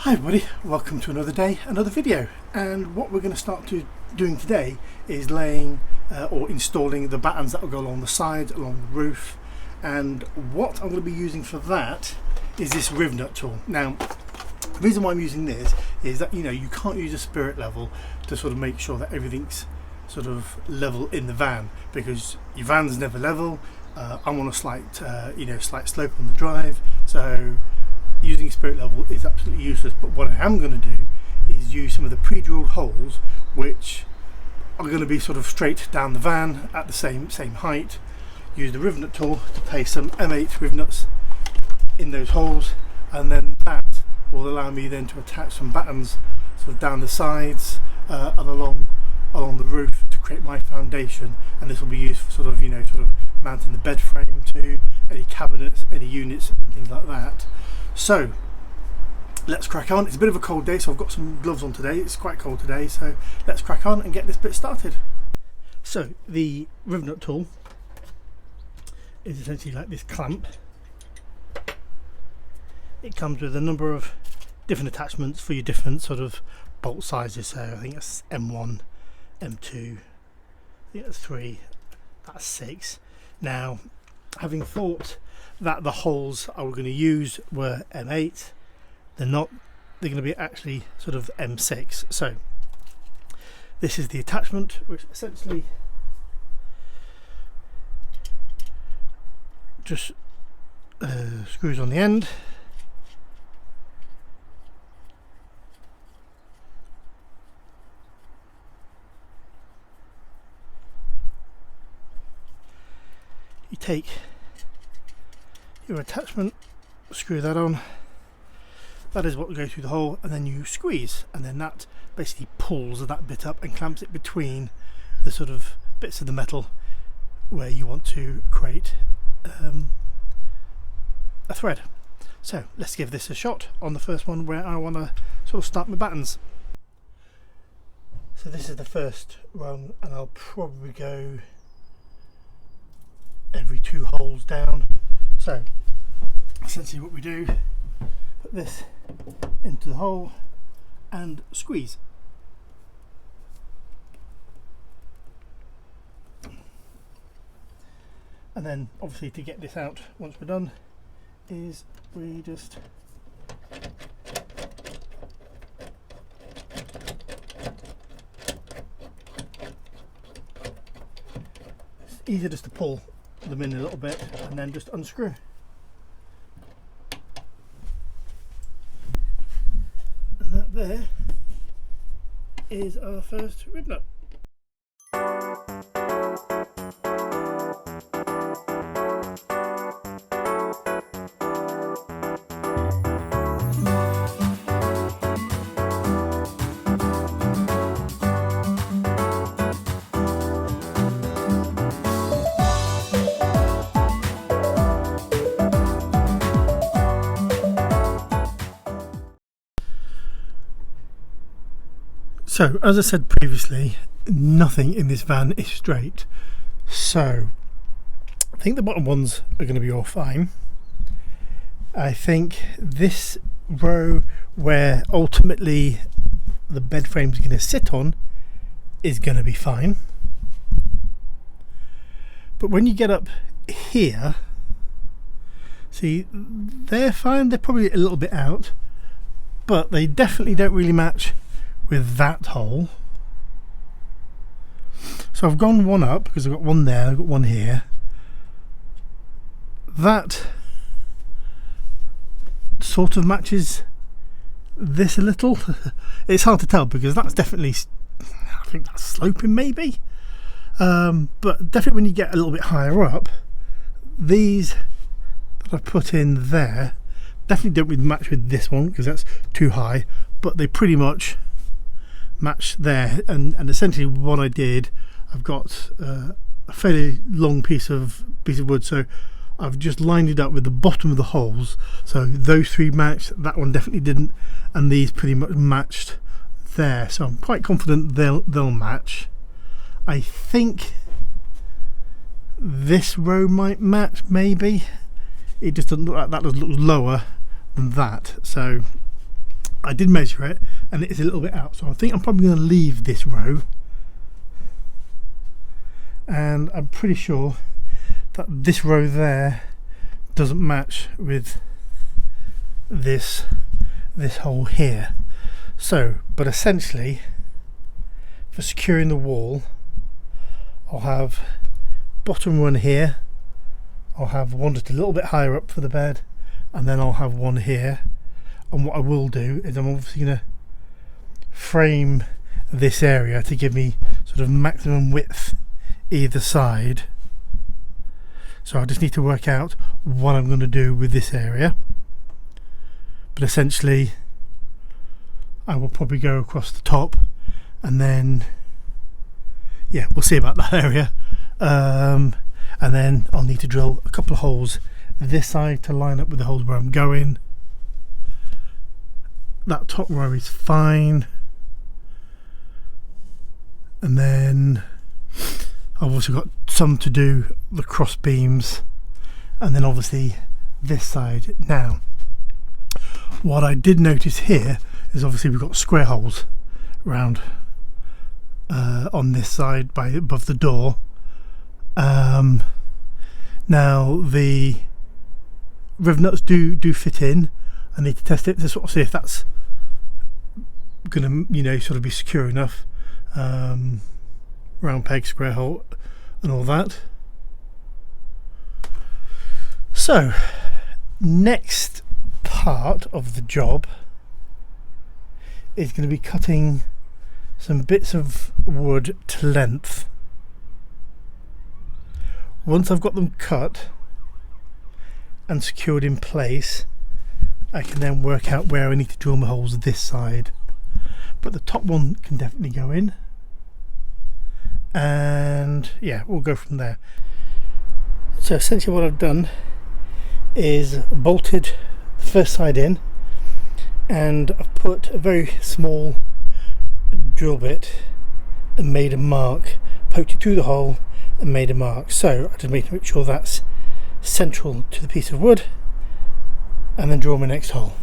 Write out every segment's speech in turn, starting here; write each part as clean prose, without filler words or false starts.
Hi everybody, welcome to another day, another video, and what we're going to start doing today is laying or installing the battens that will go along the sides, along the roof. And what I'm going to be using for that is this riv-nut tool. Now the reason why I'm using this is that you can't use a spirit level to sort of make sure that everything's sort of level in the van, because your van's never level. I'm on a slight slight slope on the drive, so using spirit level is absolutely useless. But what I am going to do is use some of the pre-drilled holes which are going to be sort of straight down the van at the same height. Use the riv-nut tool to place some M8 riv-nuts in those holes, and then that will allow me then to attach some battens sort of down the sides and along the roof to create my foundation. And this will be used for sort of mounting the bed frame to any cabinets, any units and things like that. So let's crack on. It's a bit of a cold day, so I've got some gloves on today. It's quite cold today, so let's crack on and get this bit started. So the riv-nut tool is essentially like this clamp. It comes with a number of different attachments for your different sort of bolt sizes. So I think that's M1, M2, I think that's 3, that's 6. Now, having thought that the holes I was going to use were M8, they're not. They're going to be actually sort of M6. So this is the attachment, which essentially just screws on the end. You take your attachment, screw that on. That is what will go through the hole, and then you squeeze, and then that basically pulls that bit up and clamps it between the sort of bits of the metal where you want to create a thread. So let's give this a shot on the first one where I want to sort of start my battens. So this is the first rung, and I'll probably go every 2 holes down. So essentially what we do, put this into the hole and squeeze. And then obviously to get this out once we're done is we just it's easier just to pull them in a little bit and then just unscrew. And that there is our first riv-nut. So, as I said previously, nothing in this van is straight. So, I think the bottom ones are going to be all fine. I think this row where ultimately the bed frame is going to sit on is going to be fine. But when you get up here, see, they're fine. They're probably a little bit out, but they definitely don't really match with that hole. So I've gone one up because I've got one there, I've got one here. That sort of matches this a little. It's hard to tell because that's definitely, I think that's sloping maybe, but definitely when you get a little bit higher up, these that I've put in there definitely don't really match with this one because that's too high, but they pretty much match there. And essentially what I did, I've got a fairly long piece of wood, so I've just lined it up with the bottom of the holes, so those 3 matched, that one definitely didn't, and these pretty much matched there, so I'm quite confident they'll match. I think this row might match, maybe. It just doesn't look like that, looks lower than that, so I did measure it and it's a little bit out, so I think I'm probably going to leave this row, and I'm pretty sure that this row there doesn't match with this hole here. So, but essentially for securing the wall, I'll have bottom one here, I'll have one just a little bit higher up for the bed, and then I'll have one here. And what I will do is I'm obviously going to frame this area to give me sort of maximum width either side. So I just need to work out what I'm going to do with this area. But essentially I will probably go across the top, and then yeah, we'll see about that area. And then I'll need to drill a couple of holes this side to line up with the holes where I'm going. That top row is fine, and then I've also got some to do the cross beams, and then obviously this side. Now what I did notice here is obviously we've got square holes around on this side by above the door. Now the riv-nuts do fit in. I need to test it to sort of see if that's gonna, you know, sort of be secure enough. Round peg, square hole and all that. So next part of the job is going to be cutting some bits of wood to length. Once I've got them cut and secured in place, I can then work out where I need to drill my holes this side. But the top one can definitely go in, and yeah, we'll go from there. So essentially what I've done is bolted the first side in, and I've put a very small drill bit and made a mark, poked it through the hole and made a mark. So I just need to make sure that's central to the piece of wood, and then draw my next hole.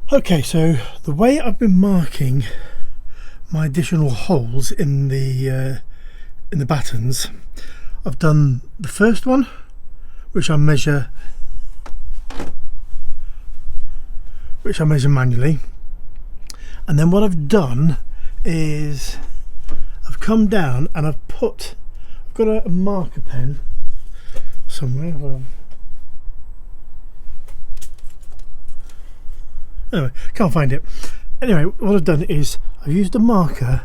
Okay, so the way I've been marking my additional holes in the battens, I've done the first one, which I measure manually, and then what I've done is I've come down and I've got a marker pen somewhere. Anyway, can't find it. Anyway, what I've done is I've used a marker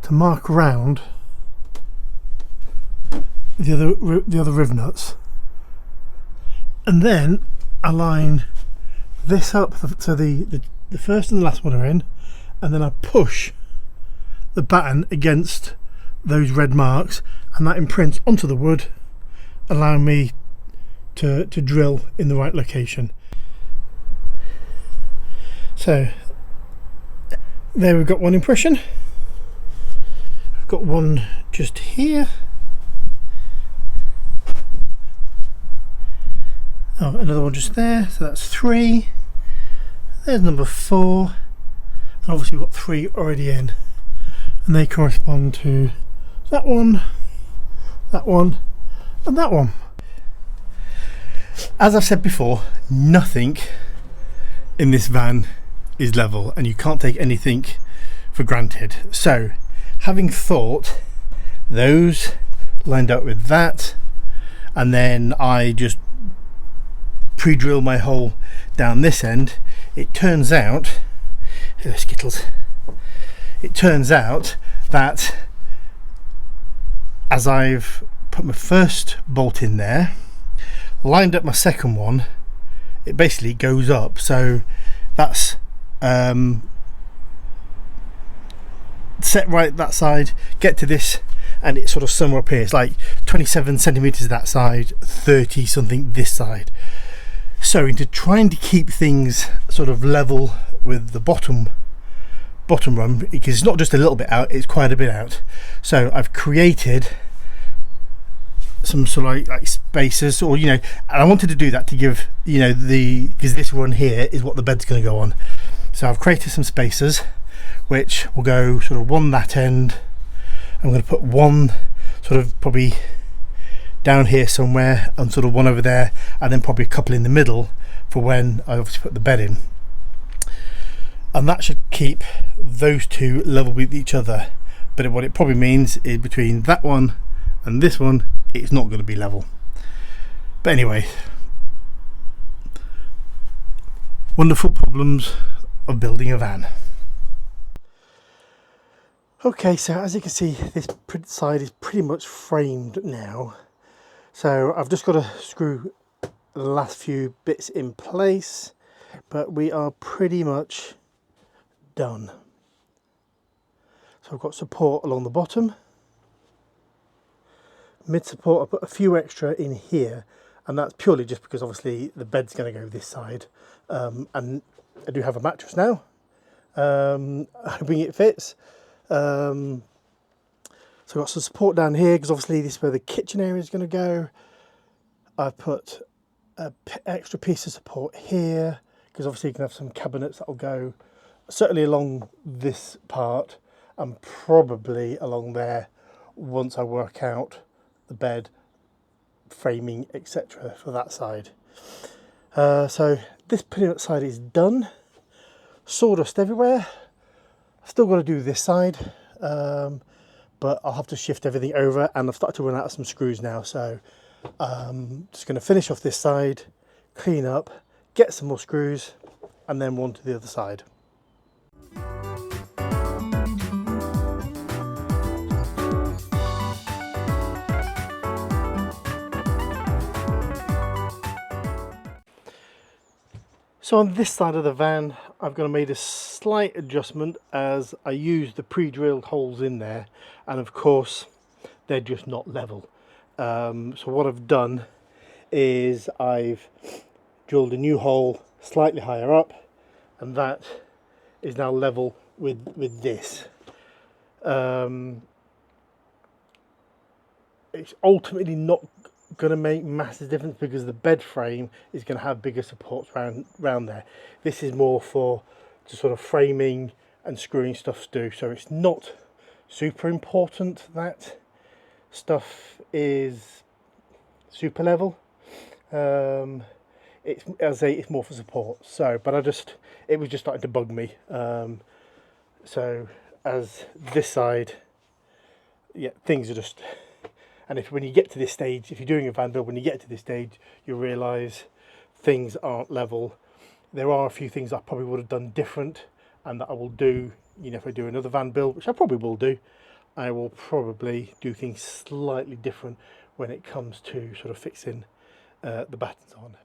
to mark around the other riv-nuts, and then align this up so the first and the last one are in, and then I push the batten against those red marks, and that imprints onto the wood, allowing me to drill in the right location. So there we've got one impression. I've got one just here. Oh, another one just there, so that's 3. There's number 4, and obviously we've got 3 already in, and they correspond to that one, and that one. As I've said before, nothing in this van is level, and you can't take anything for granted. So having thought those lined up with that, and then I just pre-drill my hole down this end, it turns out, hello Skittles, it turns out that as I've put my first bolt in there, lined up my second one, it basically goes up. So that's set right that side, get to this, and it's sort of somewhere up here. It's like 27 centimeters that side, 30 something this side. So into trying to keep things sort of level with the bottom run, because it's not just a little bit out, it's quite a bit out. So I've created some sort of like spacers, or and I wanted to do that to give because this one here is what the bed's going to go on. So I've created some spacers which will go sort of one that end. I'm going to put one sort of probably down here somewhere, and sort of one over there, and then probably a couple in the middle for when I obviously put the bed in, and that should keep those two level with each other. But what it probably means is between that one and this one, it's not going to be level. But anyway, wonderful problems of building a van. Okay, so as you can see, this side is pretty much framed now. So I've just got to screw the last few bits in place, but we are pretty much done. So I've got support along the bottom. Mid support, I put a few extra in here, and that's purely just because obviously the bed's going to go this side, and I do have a mattress now, hoping it fits. So I've got some support down here because obviously this is where the kitchen area is going to go. I've put an extra piece of support here because obviously you can have some cabinets that will go certainly along this part, and probably along there once I work out the bed framing etc for that side. So this pretty much side is done. Sawdust everywhere. Still got to do this side, but I'll have to shift everything over, and I've started to run out of some screws now, so just going to finish off this side, clean up, get some more screws, and then one to the other side. So on this side of the van, I've got made a slight adjustment as I use the pre-drilled holes in there, and of course they're just not level. So what I've done is I've drilled a new hole slightly higher up, and that is now level with this. It's ultimately not going to make massive difference because the bed frame is going to have bigger supports around there. This is more for just sort of framing and screwing stuff to do, so it's not super important that stuff is super level. It's, as I say, it's more for support. So, but it was just starting to bug me. So as this side, yeah, things are just. And when you get to this stage, if you're doing a van build, when you get to this stage, you'll realise things aren't level. There are a few things I probably would have done different, and that I will do, if I do another van build, which I probably will do, I will probably do things slightly different when it comes to sort of fixing the battens on.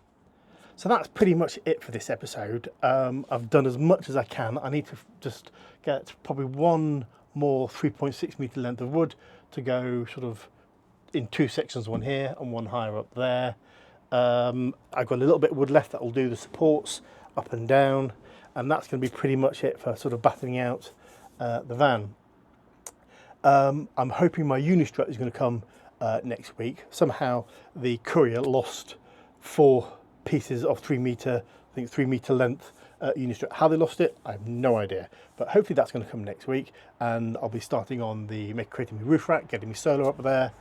So that's pretty much it for this episode. I've done as much as I can. I need to just get probably one more 3.6 meter length of wood to go sort of in two sections, one here and one higher up there. I've got a little bit of wood left that will do the supports up and down, and that's going to be pretty much it for sort of battening out the van. I'm hoping my Unistrut is going to come next week. Somehow the courier lost 4 pieces of 3 meter, I think 3 meter length Unistrut. How they lost it, I have no idea, but hopefully that's going to come next week, and I'll be starting on creating my roof rack, getting my solar up there,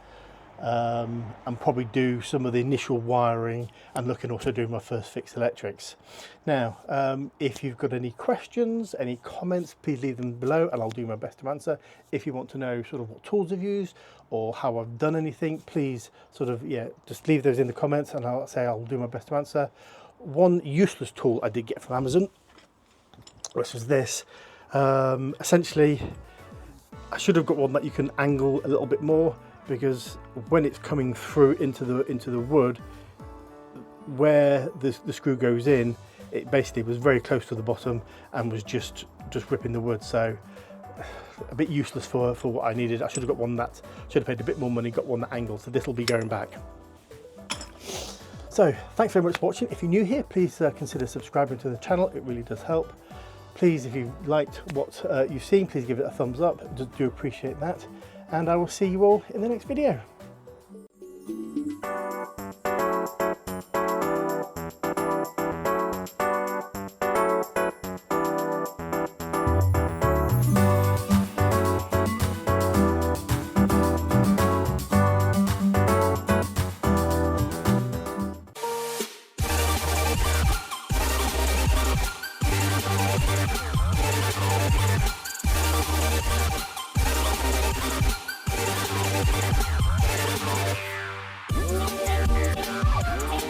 and probably do some of the initial wiring and looking also doing my first fixed electrics. Now, if you've got any questions, any comments, please leave them below and I'll do my best to answer. If you want to know sort of what tools I've used or how I've done anything, please sort of, just leave those in the comments and I'll do my best to answer. One useless tool I did get from Amazon, which was this. Essentially, I should have got one that you can angle a little bit more, because when it's coming through into the wood, where the screw goes in, it basically was very close to the bottom and was just ripping the wood. So a bit useless for what I needed. I should have got one that should have paid a bit more money, got one that angled. So this will be going back. So thanks very much for watching. If you're new here, please consider subscribing to the channel. It really does help. Please, if you liked what you've seen, please give it a thumbs up. I do appreciate that. And I will see you all in the next video.